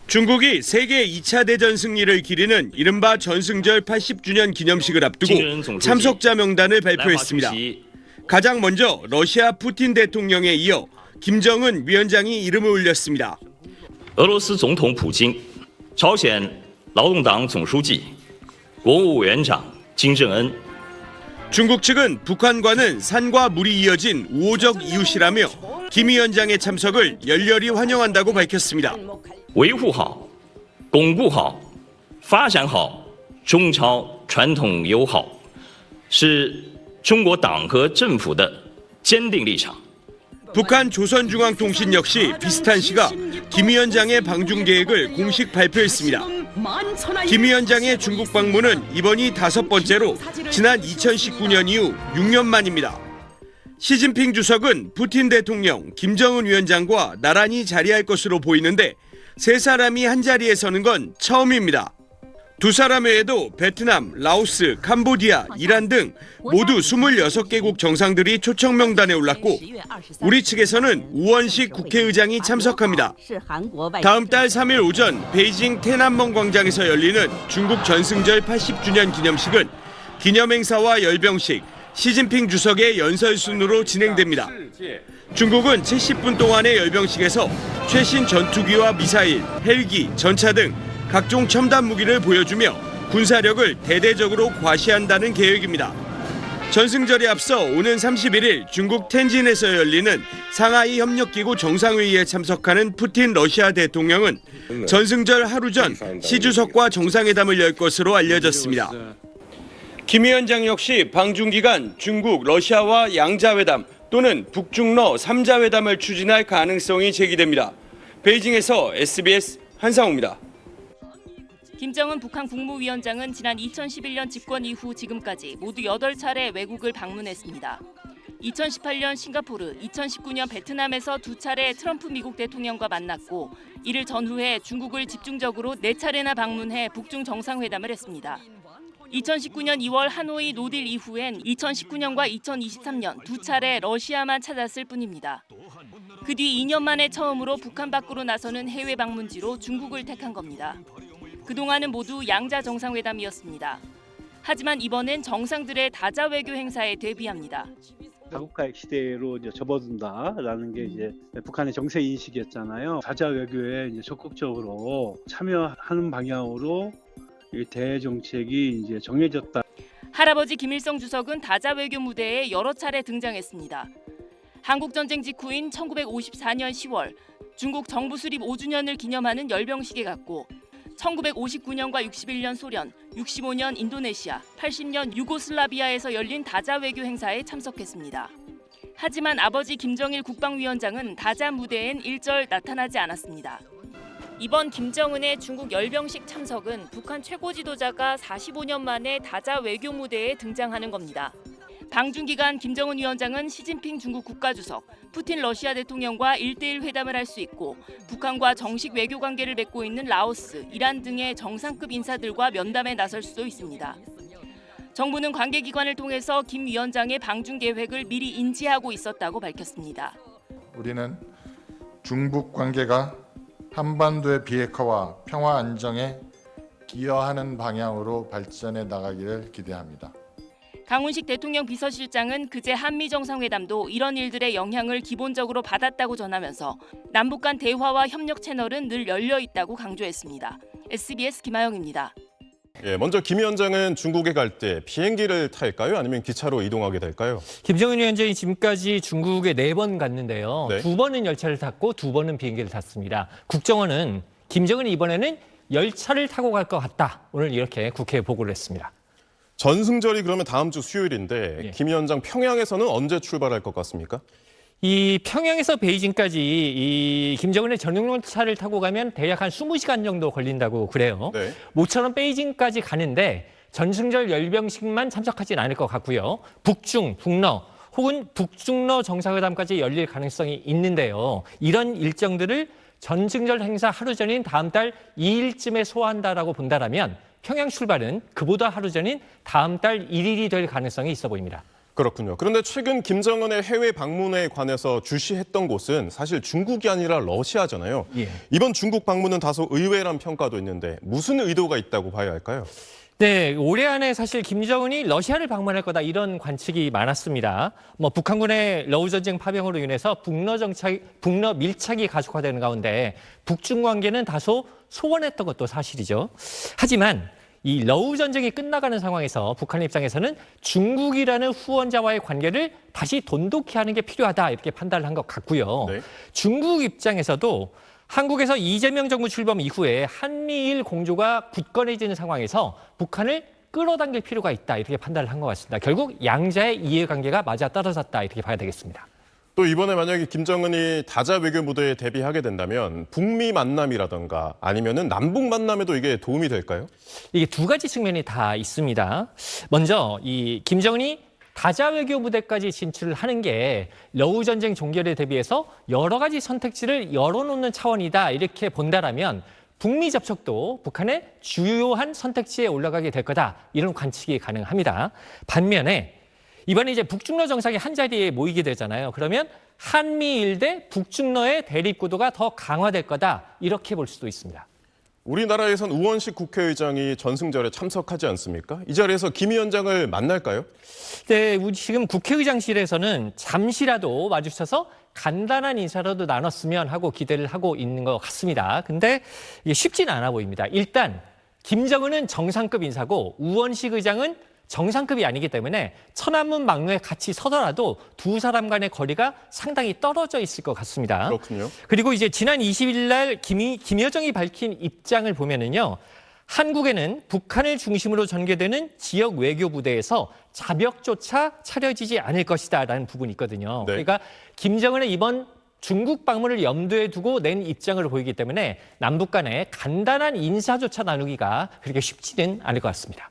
중국이 세계 2차 대전 승리를 기리는 이른바 전승절 80주년 기념식을 앞두고 참석자 명단을 발표했습니다. 가장 먼저 러시아 푸틴 대통령에 이어 김정은 위원장이 이름을 올렸습니다. 俄罗斯总统普京、朝鲜劳动党总书记、国务委员长金正恩。 중국 측은 북한과는 산과 물이 이어진 우호적 이웃이라며 김 위원장의 참석을 열렬히 환영한다고 밝혔습니다. 维护好、巩固好、发展好中朝传统友好，是中国党和政府的坚定立场。 북한 조선중앙통신 역시 비슷한 시각 김 위원장의 방중 계획을 공식 발표했습니다. 김 위원장의 중국 방문은 이번이 5번째로 지난 2019년 이후 6년 만입니다. 시진핑 주석은 푸틴 대통령, 김정은 위원장과 나란히 자리할 것으로 보이는데 세 사람이 한 자리에 서는 건 처음입니다. 두 사람 외에도 베트남, 라오스, 캄보디아, 이란 등 모두 26개국 정상들이 초청 명단에 올랐고 우리 측에서는 우원식 국회의장이 참석합니다. 다음 달 3일 오전 베이징天安门 광장에서 열리는 중국 전승절 80주년 기념식은 기념행사와 열병식, 시진핑 주석의 연설 순으로 진행됩니다. 중국은 70분 동안의 열병식에서 최신 전투기와 미사일, 헬기, 전차 등 각종 첨단 무기를 보여주며 군사력을 대대적으로 과시한다는 계획입니다. 전승절에 앞서 오는 31일 중국 텐진에서 열리는 상하이 협력기구 정상회의에 참석하는 푸틴 러시아 대통령은 전승절 하루 전 시 주석과 정상회담을 열 것으로 알려졌습니다. 김 위원장 역시 방중 기간 중국, 러시아와 양자회담 또는 북중러 3자회담을 추진할 가능성이 제기됩니다. 베이징에서 SBS 한상우입니다. 김정은 북한 국무위원장은 지난 2011년 집권 이후 지금까지 모두 8차례 외국을 방문했습니다. 2018년 싱가포르, 2019년 베트남에서 2차례 트럼프 미국 대통령과 만났고 이를 전후해 중국을 집중적으로 4차례나 방문해 북중 정상회담을 했습니다. 2019년 2월 하노이 노딜 이후엔 2019년과 2023년 2차례 러시아만 찾았을 뿐입니다. 그 뒤 2년 만에 처음으로 북한 밖으로 나서는 해외 방문지로 중국을 택한 겁니다. 그동안은 모두 양자 정상회담이었습니다. 하지만 이번엔 정상들의 다자 외교 행사에 대비합니다. 다국가의 시대로 이제 접어든다라는 게 이제 북한의 정세 인식이었잖아요. 다자 외교에 이제 적극적으로 참여하는 방향으로 이 대외 정책이 이제 정해졌다. 할아버지 김일성 주석은 다자 외교 무대에 여러 차례 등장했습니다. 한국 전쟁 직후인 1954년 10월 중국 정부 수립 5주년을 기념하는 열병식에 갔고 1959년과 61년 소련, 65년 인도네시아, 80년 유고슬라비아에서 열린 다자 외교 행사에 참석했습니다. 하지만 아버지 김정일 국방위원장은 다자 무대엔 일절 나타나지 않았습니다. 이번 김정은의 중국 열병식 참석은 북한 최고 지도자가 45년 만에 다자 외교 무대에 등장하는 겁니다. 방중 기간 김정은 위원장은 시진핑 중국 국가주석, 푸틴 러시아 대통령과 1대1 회담을 할 수 있고 북한과 정식 외교 관계를 맺고 있는 라오스, 이란 등의 정상급 인사들과 면담에 나설 수도 있습니다. 정부는 관계기관을 통해서 김 위원장의 방중 계획을 미리 인지하고 있었다고 밝혔습니다. 우리는 중북 관계가 한반도의 비핵화와 평화 안정에 기여하는 방향으로 발전해 나가기를 기대합니다. 강훈식 대통령 비서실장은 그제 한미 정상회담도 이런 일들의 영향을 기본적으로 받았다고 전하면서 남북 간 대화와 협력 채널은 늘 열려 있다고 강조했습니다. SBS 김아영입니다. 먼저 김 위원장은 중국에 갈 때 비행기를 탈까요? 아니면 기차로 이동하게 될까요? 김정은 위원장이 지금까지 중국에 4번 갔는데요. 네. 2번은 열차를 탔고 2번은 비행기를 탔습니다. 국정원은 김정은이 이번에는 열차를 타고 갈 것 같다. 오늘 이렇게 국회에 보고를 했습니다. 전승절이 그러면 다음 주 수요일인데 예. 김 위원장 평양에서는 언제 출발할 것 같습니까? 이 평양에서 베이징까지 이 김정은의 전용열차를 타고 가면 대략 한 20시간 정도 걸린다고 그래요. 네. 모처럼 베이징까지 가는데 전승절 열병식만 참석하진 않을 것 같고요. 북중, 북러 혹은 북중러 정상회담까지 열릴 가능성이 있는데요. 이런 일정들을 전승절 행사 하루 전인 다음 달 2일쯤에 소화한다라고 본다라면 평양 출발은 그보다 하루 전인 다음 달 1일이 될 가능성이 있어 보입니다. 그렇군요. 그런데 최근 김정은의 해외 방문에 관해서 주시했던 곳은 사실 중국이 아니라 러시아잖아요. 예. 이번 중국 방문은 다소 의외란 평가도 있는데 무슨 의도가 있다고 봐야 할까요? 네, 올해 안에 사실 김정은이 러시아를 방문할 거다 이런 관측이 많았습니다. 북한군의 러우 전쟁 파병으로 인해서 북러 밀착이 가속화되는 가운데 북중 관계는 다소 소원했던 것도 사실이죠. 하지만 이 러우 전쟁이 끝나가는 상황에서 북한 입장에서는 중국이라는 후원자와의 관계를 다시 돈독히 하는 게 필요하다 이렇게 판단을 한 것 같고요. 네. 중국 입장에서도 한국에서 이재명 정부 출범 이후에 한미일 공조가 굳건해지는 상황에서 북한을 끌어당길 필요가 있다 이렇게 판단을 한 것 같습니다. 결국 양자의 이해관계가 맞아떨어졌다 이렇게 봐야 되겠습니다. 또 이번에 만약에 김정은이 다자 외교 무대에 데뷔하게 된다면 북미 만남이라던가 아니면은 남북 만남에도 이게 도움이 될까요? 이게 두 가지 측면이 다 있습니다. 먼저 이 김정은이 다자 외교 무대까지 진출을 하는 게 러우 전쟁 종결에 대비해서 여러 가지 선택지를 열어놓는 차원이다 이렇게 본다라면 북미 접촉도 북한의 주요한 선택지에 올라가게 될 거다 이런 관측이 가능합니다. 반면에 이번에 이제 북중러 정상이 한 자리에 모이게 되잖아요. 그러면 한미일 대 북중러의 대립 구도가 더 강화될 거다 이렇게 볼 수도 있습니다. 우리나라에선 우원식 국회의장이 전승절에 참석하지 않습니까? 이 자리에서 김 위원장을 만날까요? 네, 지금 국회의장실에서는 잠시라도 마주쳐서 간단한 인사라도 나눴으면 하고 기대를 하고 있는 것 같습니다. 근데 이게 쉽지는 않아 보입니다. 일단 김정은은 정상급 인사고 우원식 의장은 정상급이 아니기 때문에 천안문 막루에 같이 서더라도 두 사람 간의 거리가 상당히 떨어져 있을 것 같습니다. 그렇군요. 그리고 이제 지난 20일 날 김여정이 밝힌 입장을 보면은요. 한국에는 북한을 중심으로 전개되는 지역 외교 부대에서 자벽조차 차려지지 않을 것이다라는 부분이 있거든요. 네. 그러니까 김정은의 이번 중국 방문을 염두에 두고 낸 입장을 보이기 때문에 남북 간의 간단한 인사조차 나누기가 그렇게 쉽지는 않을 것 같습니다.